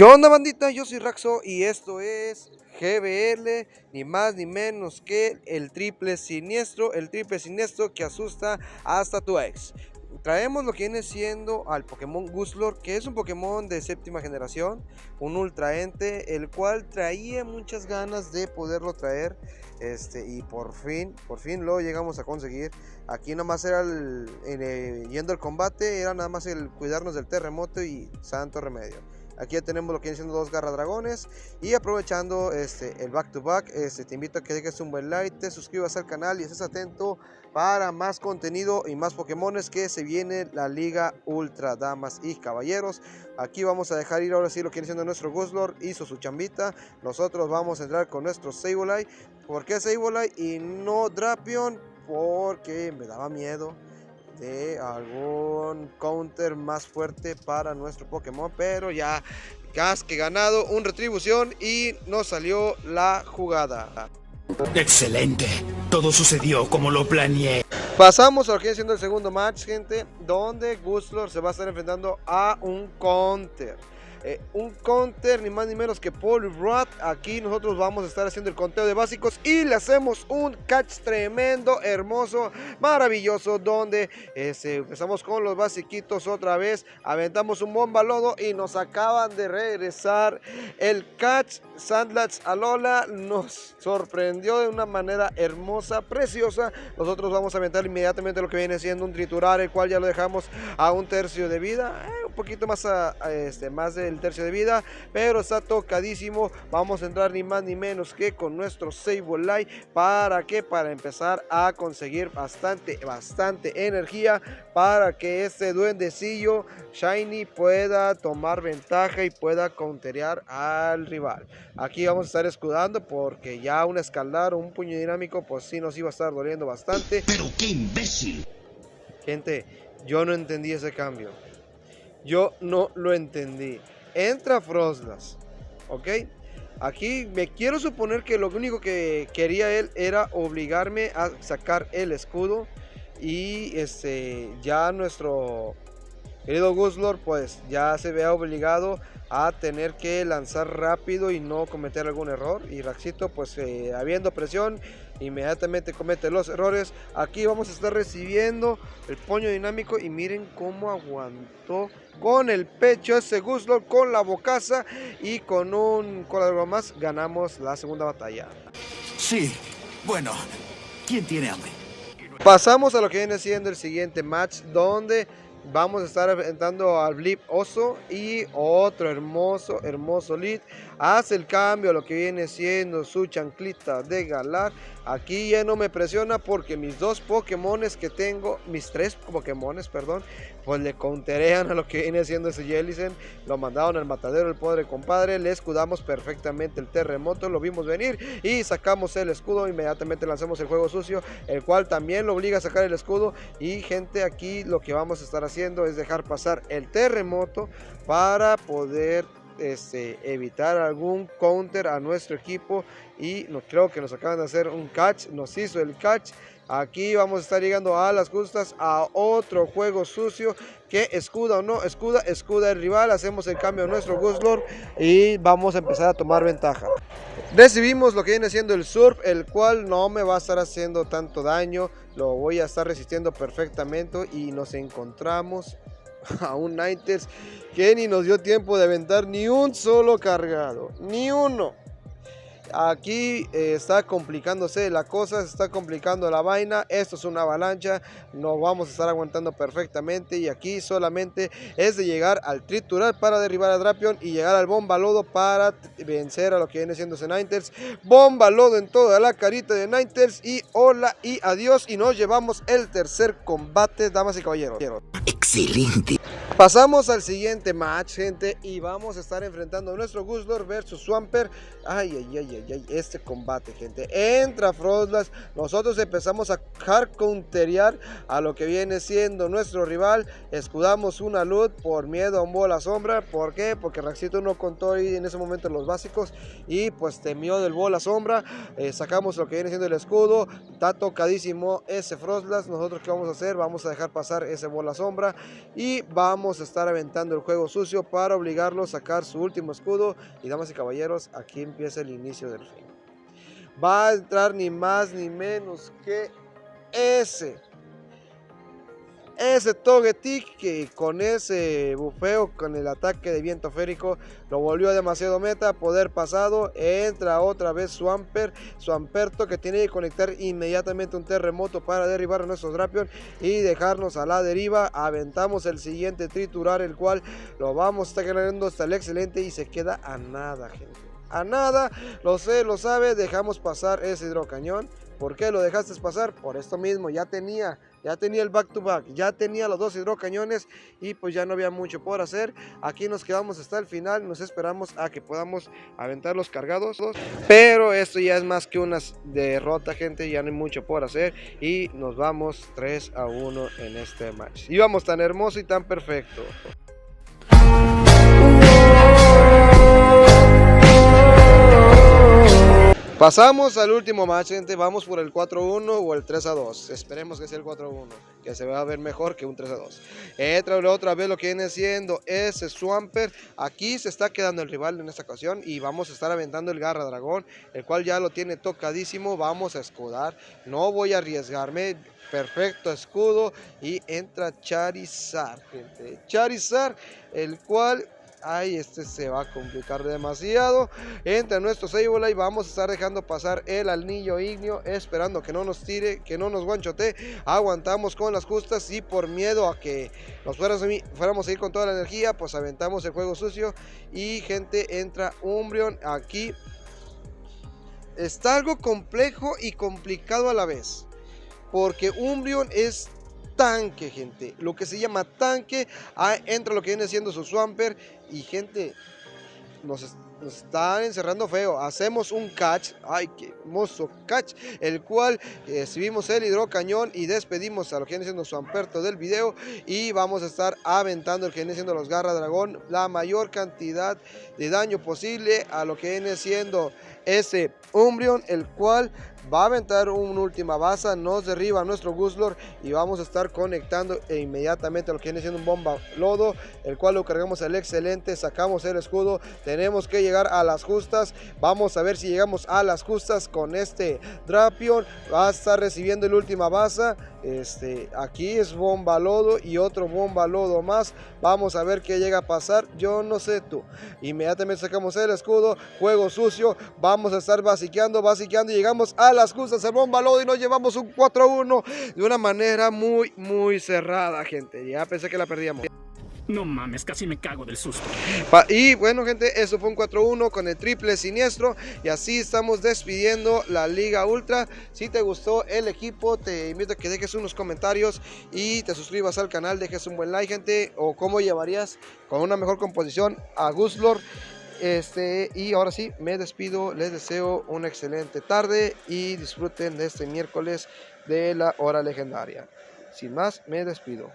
¿Qué onda, bandita? Yo soy Raxo y esto es GBL, ni más ni menos que el triple siniestro que asusta hasta tu ex. Traemos lo que viene siendo al Pokémon Guslor, que es un Pokémon de séptima generación, un Ultra Ente, el cual traía muchas ganas de poderlo traer, y por fin lo llegamos a conseguir. Aquí nomás era yendo al combate, era nada más el cuidarnos del terremoto y santo remedio. Aquí ya tenemos lo que vienen siendo dos garra dragones. Y aprovechando el back to back, te invito a que dejes un buen like, te suscribas al canal y estés atento para más contenido y más Pokémones que se viene la Liga Ultra, damas y caballeros. Aquí vamos a dejar ir ahora sí lo que viene siendo nuestro Guslor, hizo su chambita. Nosotros vamos a entrar con nuestro Sableye. ¿Por qué Sableye y no Drapion? Porque me daba miedo de algún counter más fuerte para nuestro Pokémon, pero ya gas que ganado un retribución y nos salió la jugada. Excelente, todo sucedió como lo planeé. Pasamos a lo que viene siendo el segundo match, gente, donde Guslor se va a estar enfrentando a un counter. Un counter ni más ni menos que Poliwrath. Aquí nosotros vamos a estar haciendo el conteo de básicos y le hacemos un catch tremendo, hermoso, maravilloso, donde empezamos con los basiquitos otra vez, aventamos un bomba lodo y nos acaban de regresar el catch. Sandlax Alola nos sorprendió de una manera hermosa, preciosa. Nosotros vamos a aventar inmediatamente lo que viene siendo un triturar, el cual ya lo dejamos a un tercio de vida, un poquito más más del tercio de vida, pero está tocadísimo. Vamos a entrar ni más ni menos que con nuestro Sableye. ¿Para qué? Para empezar a conseguir bastante energía para que este duendecillo Shiny pueda tomar ventaja y pueda counterear al rival. Aquí vamos a estar escudando porque ya un escaldar o un puño dinámico pues sí nos iba a estar doliendo bastante. Pero qué imbécil. Gente, yo no entendí ese cambio. Yo no lo entendí. Entra Frostlass, ¿ok? Aquí me quiero suponer que lo único que quería él era obligarme a sacar el escudo. Y ya nuestro querido Guslor pues ya se vea obligado a tener que lanzar rápido y no cometer algún error. Y Raxito pues habiendo presión inmediatamente comete los errores. Aquí vamos a estar recibiendo el puño dinámico y miren cómo aguantó con el pecho ese Guslor, con la bocaza y con algo más ganamos la segunda batalla. Sí, bueno, ¿quién tiene hambre? Pasamos a lo que viene siendo el siguiente match, donde vamos a estar enfrentando al Blip Oso y otro hermoso lead. Hace el cambio a lo que viene siendo su chanclita de Galar. Aquí ya no me presiona porque mis dos Pokémones que tengo, mis tres Pokémones, perdón, pues le counterean a lo que viene siendo ese Jellicent. Lo mandaron al matadero el pobre compadre. Le escudamos perfectamente el terremoto, lo vimos venir y sacamos el escudo. Inmediatamente lanzamos el juego sucio, el cual también lo obliga a sacar el escudo. Y gente, aquí lo que vamos a estar haciendo es dejar pasar el terremoto para poder evitar algún counter a nuestro equipo. Y no creo que nos acaban de hacer un catch, nos hizo el catch. Aquí vamos a estar llegando a las justas a otro juego sucio que escuda o no escuda el rival. Hacemos el cambio a nuestro Guslor y vamos a empezar a tomar ventaja. Recibimos lo que viene siendo el Surf, el cual no me va a estar haciendo tanto daño, lo voy a estar resistiendo perfectamente. Y nos encontramos a un Ninetales que ni nos dio tiempo de aventar ni un solo cargado, ni uno. Aquí está complicándose la cosa, se está complicando la vaina. Esto es una avalancha, nos vamos a estar aguantando perfectamente. Y aquí solamente es de llegar al triturar para derribar a Drapion y llegar al bomba lodo para vencer a lo que viene siendo ese Ninetales. Bomba lodo en toda la carita de Ninetales y hola y adiós. Y nos llevamos el tercer combate, damas y caballeros. Excelente. Pasamos al siguiente match, gente, y vamos a estar enfrentando a nuestro Guslor versus Swampert. Ay, este combate, gente. Entra Frostlass, nosotros empezamos a hard counterear a lo que viene siendo nuestro rival. Escudamos una luz por miedo a un bola sombra. ¿Por qué? Porque Raxito no contó ahí en ese momento los básicos y pues temió del bola sombra. Sacamos lo que viene siendo el escudo. Está tocadísimo ese Frostlass. Nosotros qué vamos a hacer, vamos a dejar pasar ese bola sombra y vamos vamos a estar aventando el juego sucio para obligarlo a sacar su último escudo. Y damas y caballeros, aquí empieza el inicio del fin. Va a entrar ni más ni menos que ese Togetic, que con ese bufeo, con el ataque de viento férico, lo volvió demasiado meta. Poder pasado, entra otra vez Swamperto, que tiene que conectar inmediatamente un terremoto para derribar a nuestro Drapion y dejarnos a la deriva. Aventamos el siguiente triturar, el cual lo vamos a estar ganando hasta el excelente y se queda a nada, gente. A nada, lo sé, lo sabe, dejamos pasar ese hidrocañón. ¿Por qué lo dejaste pasar? Por esto mismo, ya tenía el back to back, ya tenía los dos hidrocañones y pues ya no había mucho por hacer. Aquí nos quedamos hasta el final, nos esperamos a que podamos aventar los cargados, pero esto ya es más que una derrota, gente, ya no hay mucho por hacer y nos vamos 3-1 en este match. Íbamos tan hermoso y tan perfecto. Pasamos al último match, gente. Vamos por el 4-1 o el 3-2. Esperemos que sea el 4-1, que se va a ver mejor que un 3-2. Otra vez lo que viene siendo ese Swampert. Aquí se está quedando el rival en esta ocasión y vamos a estar aventando el Garra Dragón, el cual ya lo tiene tocadísimo. Vamos a escudar, no voy a arriesgarme. Perfecto escudo y entra Charizard, gente. Charizard, el cual... Ay, este se va a complicar demasiado. Entra nuestro Sableye y vamos a estar dejando pasar el anillo ignio, esperando que no nos tire, que no nos guanchote. Aguantamos con las justas y por miedo a que nos fuéramos a ir con toda la energía, pues aventamos el juego sucio. Y gente, entra Umbreon. Aquí está algo complejo y complicado a la vez, porque Umbreon es tanque, gente, lo que se llama tanque. Entra lo que viene siendo su Swampert y, gente, nos están encerrando feo. Hacemos un catch, ay, qué hermoso catch, el cual recibimos el hidrocañón y despedimos a lo que viene siendo Swamperto del video. Y vamos a estar aventando el que viene siendo los Garra Dragón, la mayor cantidad de daño posible a lo que viene siendo ese Umbreon, el cual va a aventar una última baza, nos derriba nuestro Guzzlord y vamos a estar conectando inmediatamente a lo que viene siendo un bomba lodo, el cual lo cargamos al excelente, sacamos el escudo, tenemos que llegar a las justas. Vamos a ver si llegamos a las justas con este Drapion. Va a estar recibiendo la última baza. Aquí es bomba lodo y otro bomba lodo más. Vamos a ver qué llega a pasar, yo no sé tú. Inmediatamente sacamos el escudo, juego sucio, vamos a estar basiqueando y llegamos a las justas, el bomba lodo y nos llevamos un 4-1 de una manera muy cerrada, gente. Ya pensé que la perdíamos. No mames, casi me cago del susto. Y bueno, gente, eso fue un 4-1 con el triple siniestro. Y así estamos despidiendo la Liga Ultra. Si te gustó el equipo, te invito a que dejes unos comentarios y te suscribas al canal, dejes un buen like, gente. O cómo llevarías con una mejor composición a Guzzlord. Y ahora sí, me despido. Les deseo una excelente tarde y disfruten de este miércoles de la hora legendaria. Sin más, me despido.